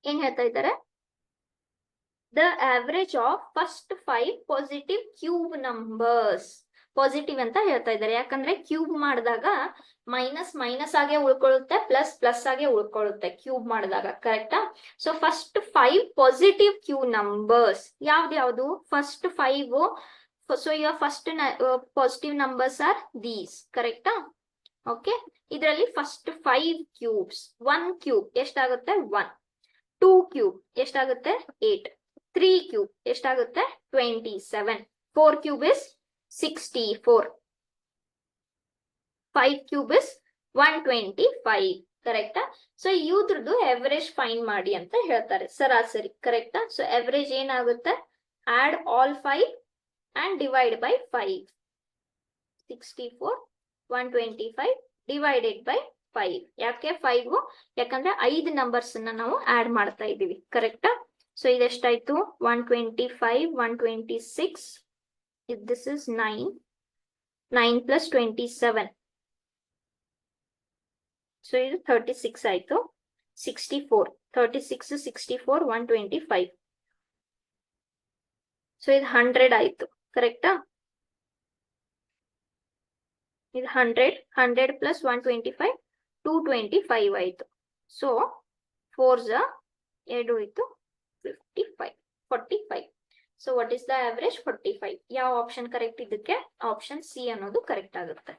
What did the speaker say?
ಏನ್ ಹೇಳ್ತಾ ಇದ್ದಾರೆ, the average of first 5 positive cube numbers. Positive ಅಂತ ಹೇಳ್ತಾ ಇದ್ದಾರೆ, ಯಾಕಂದ್ರೆ ಕ್ಯೂಬ್ ಮಾಡಿದಾಗ ಮೈನಸ್ ಮೈನಸ್ ಆಗೇ ಉಳ್ಕೊಳ್ಳುತ್ತೆ, ಪ್ಲಸ್ ಪ್ಲಸ್ ಆಗೇ ಉಳ್ಕೊಳ್ಳುತ್ತೆ ಕ್ಯೂಬ್ ಮಾಡಿದಾಗ, ಕರೆಕ್ಟಾ? So first 5 positive cube numbers ಯಾವ್ದು? First 5. So your first positive numbers are these, ಕರೆಕ್ಟಾ? ಓಕೆ, ಇದರಲ್ಲಿ ಫಸ್ಟ್ 5 ಕ್ಯೂಬ್ಸ್. 1 ಕ್ಯೂಬ್ ಎಷ್ಟಾಗುತ್ತೆ? 1. 2 ಕ್ಯೂಬ್ ಎಷ್ಟಾಗುತ್ತೆ? 8. 3 ಕ್ಯೂಬ್ ಎಷ್ಟಾಗುತ್ತೆ? 27. 4 ಕ್ಯೂಬ್ ಇಸ್ 64. 5 ಕ್ಯೂಬ್ ಇಸ್ 125, ಕರೆಕ್ಟಾ? ಸೊ ಇದ್ರದ್ದು ಎವರೇಜ್ ಫೈಂಡ್ ಮಾಡಿ ಅಂತ ಹೇಳ್ತಾರೆ, ಸರಾಸರಿ, ಕರೆಕ್ಟಾ? ಸೊ ಎವರೇಜ್ ಏನಾಗುತ್ತೆ? Add all 5 and divide by 5. 64, 125 divided by 5. ಯಾಕೆ 5? ಯಾಕಂದ್ರೆ 5 ನಂಬರ್ಸ್ ನಾವು ಆಡ್ ಮಾಡ್ತಾ ಇದೀವಿ, ಕರೆಕ್ಟಾ? ಸೊ ಇದೆಷ್ಟಾಯ್ತು? 125, 126. This is 9. 9 plus 27. ಸೊ ಇದು 36 ಆಯ್ತು. 64. 36, 64, 125. ಸೊ ಇದು 100 ಆಯ್ತು, ಕರೆಕ್ಟಾ? ಇದು 100 ಪ್ಲಸ್ 125, 225 ಆಯ್ತು. ಸೊ 4 2 ಆಯ್ತು, 55, 45. So what is the average? 45. ಯಾವ ಆಪ್ಷನ್ ಕರೆಕ್ಟ್ ಇದಕ್ಕೆ? ಆಪ್ಷನ್ ಸಿ ಅನ್ನೋದು ಕರೆಕ್ಟ್ ಆಗುತ್ತೆ.